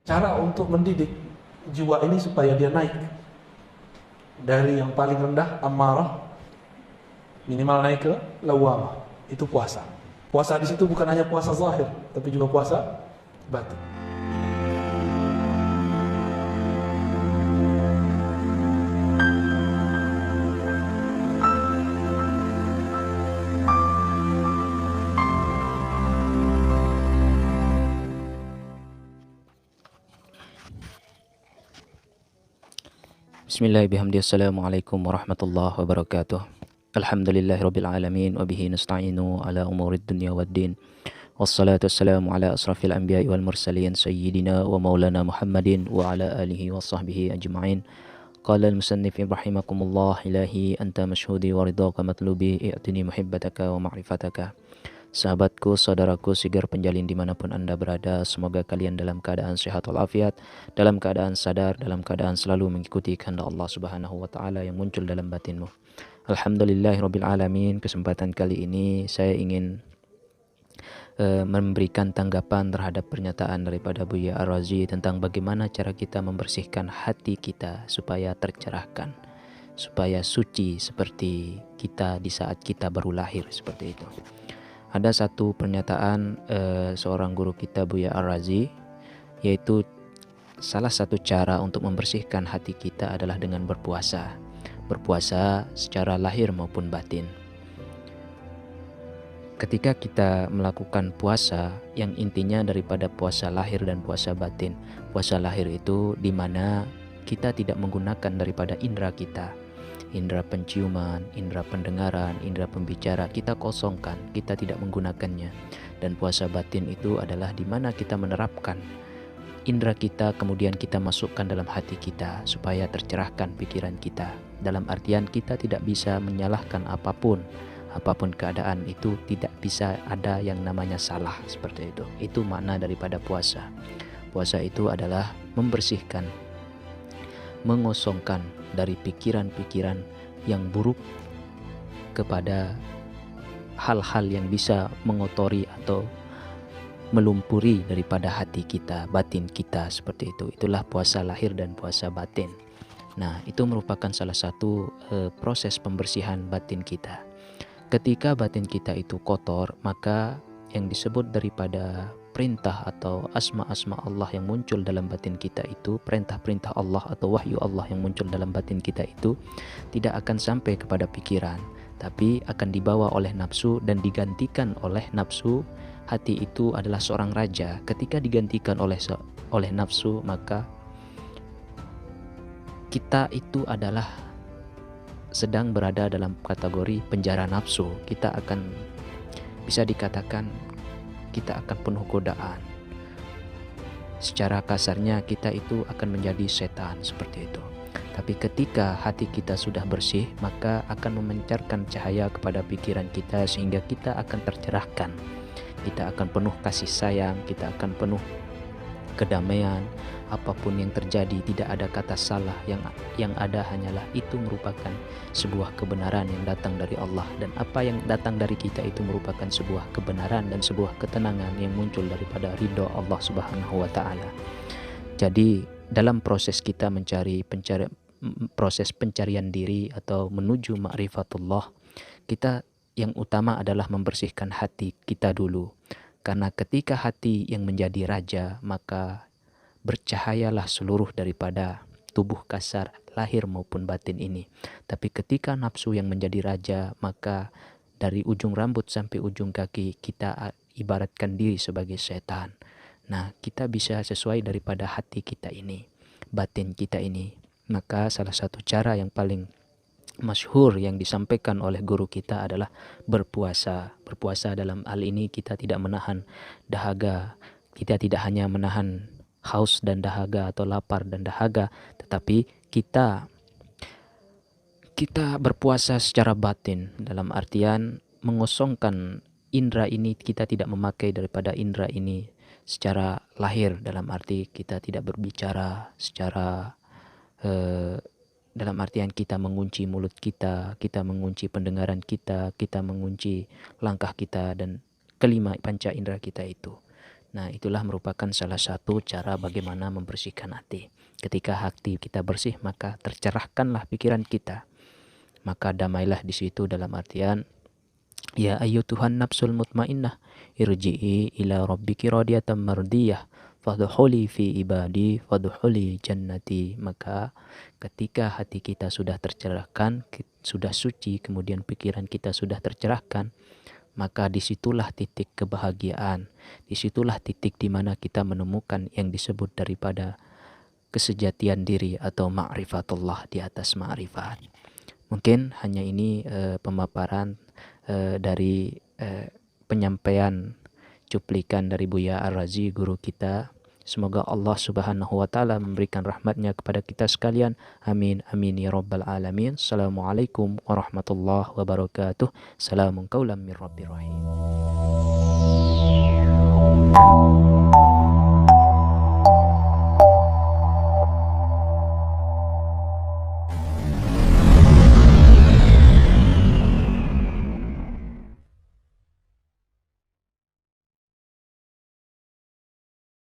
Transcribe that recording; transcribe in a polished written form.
cara untuk mendidik jiwa ini supaya dia naik dari yang paling rendah amarah minimal naik ke lawamah, itu puasa. Puasa di situ bukan hanya puasa zahir, tapi juga puasa batin. Bismillahirrahmanirrahim. Assalamualaikum warahmatullahi wabarakatuh. Alhamdulillahirabbil alamin wa bihi nasta'inu ala umurid dunya waddin. Wassalatu wassalamu ala asrafil anbiya'i wal mursalin sayyidina wa maulana Muhammadin wa ala alihi wa sahbihi ajma'in. Qala al-musannif rahimakumullah ilahi anta mashhudi wa ridhaka matlubi i'tini muhibbataka wa ma'rifataka. Sahabatku, saudaraku, sigar penjalin dimanapun Anda berada, semoga kalian dalam keadaan sehat walafiat, dalam keadaan sadar, dalam keadaan selalu mengikuti kehendak Allah Subhanahu wa taala yang muncul dalam batinmu. Alhamdulillahirabbil alamin. Kesempatan kali ini saya ingin memberikan tanggapan terhadap pernyataan daripada Buya Ar-Razi tentang bagaimana cara kita membersihkan hati kita supaya tercerahkan, supaya suci seperti kita di saat kita baru lahir, seperti itu. Ada satu pernyataan seorang guru kita, Buya Ar-Razi, yaitu salah satu cara untuk membersihkan hati kita adalah dengan berpuasa. Berpuasa secara lahir maupun batin. Ketika kita melakukan puasa, yang intinya daripada puasa lahir dan puasa batin. Puasa lahir itu di mana kita tidak menggunakan daripada indera kita. Indera penciuman, indera pendengaran, indera pembicara kita kosongkan, kita tidak menggunakannya. Dan puasa batin itu adalah di mana kita menerapkan indera kita, kemudian kita masukkan dalam hati kita supaya tercerahkan pikiran kita. Dalam artian kita tidak bisa menyalahkan apapun keadaan itu, tidak bisa ada yang namanya salah, seperti itu. Itu makna daripada puasa. Puasa itu adalah membersihkan, mengosongkan dari pikiran-pikiran yang buruk kepada hal-hal yang bisa mengotori atau melumpuri daripada hati kita, batin kita, seperti itu. Itulah puasa lahir dan puasa batin. Nah, itu merupakan salah satu proses pembersihan batin kita. Ketika batin kita itu kotor, maka yang disebut daripada perintah atau asma-asma Allah yang muncul dalam batin kita itu, perintah-perintah Allah atau wahyu Allah yang muncul dalam batin kita itu tidak akan sampai kepada pikiran, tapi akan dibawa oleh nafsu dan digantikan oleh nafsu. Hati itu adalah seorang raja. Ketika digantikan oleh nafsu, maka kita itu adalah sedang berada dalam kategori penjara nafsu. Kita akan bisa dikatakan kita akan penuh godaan. Secara kasarnya kita itu akan menjadi setan, seperti itu. Tapi ketika hati kita sudah bersih, maka akan memancarkan cahaya kepada pikiran kita sehingga kita akan tercerahkan. Kita akan penuh kasih sayang, kita akan penuh kedamaian. Apapun yang terjadi tidak ada kata salah, yang ada hanyalah itu merupakan sebuah kebenaran yang datang dari Allah, dan apa yang datang dari kita itu merupakan sebuah kebenaran dan sebuah ketenangan yang muncul daripada ridho Allah Subhanahu wa taala. Jadi dalam proses kita proses pencarian diri atau menuju ma'rifatullah, kita yang utama adalah membersihkan hati kita dulu. Karena ketika hati yang menjadi raja, maka bercahayalah seluruh daripada tubuh kasar, lahir maupun batin ini. Tapi ketika nafsu yang menjadi raja, maka dari ujung rambut sampai ujung kaki kita ibaratkan diri sebagai setan. Nah, kita bisa sesuai daripada hati kita ini, batin kita ini. Maka salah satu cara yang paling masyhur yang disampaikan oleh guru kita adalah berpuasa. Berpuasa dalam hal ini kita tidak menahan dahaga. Kita tidak hanya menahan haus dan dahaga atau lapar dan dahaga, tetapi kita berpuasa secara batin, dalam artian mengosongkan indera ini. Kita tidak memakai daripada indera ini secara lahir, dalam arti kita tidak berbicara secara dalam artian kita mengunci mulut kita mengunci pendengaran kita mengunci langkah kita dan kelima panca indera kita itu. Nah, itulah merupakan salah satu cara bagaimana membersihkan hati. Ketika hati kita bersih, maka tercerahkanlah pikiran kita. Maka damailah di situ, dalam artian, ya ayyuhan nafsul mutmainnah, irji'i ila rabbiki radiyatan mardiyah, fadkhuli fi ibadi, fadkhuli jannati. Maka ketika hati kita sudah tercerahkan, sudah suci, kemudian pikiran kita sudah tercerahkan, maka disitulah titik kebahagiaan, disitulah titik di mana kita menemukan yang disebut daripada kesejatian diri atau ma'rifatullah di atas ma'rifat. Mungkin hanya ini pemaparan dari penyampaian cuplikan dari Buya Ar-Razi, guru kita. Semoga Allah Subhanahu wa taala memberikan rahmatnya kepada kita sekalian. Amin amin ya rabbal alamin. Assalamualaikum warahmatullahi wabarakatuh. Salamun qaulam min rabbir rahim.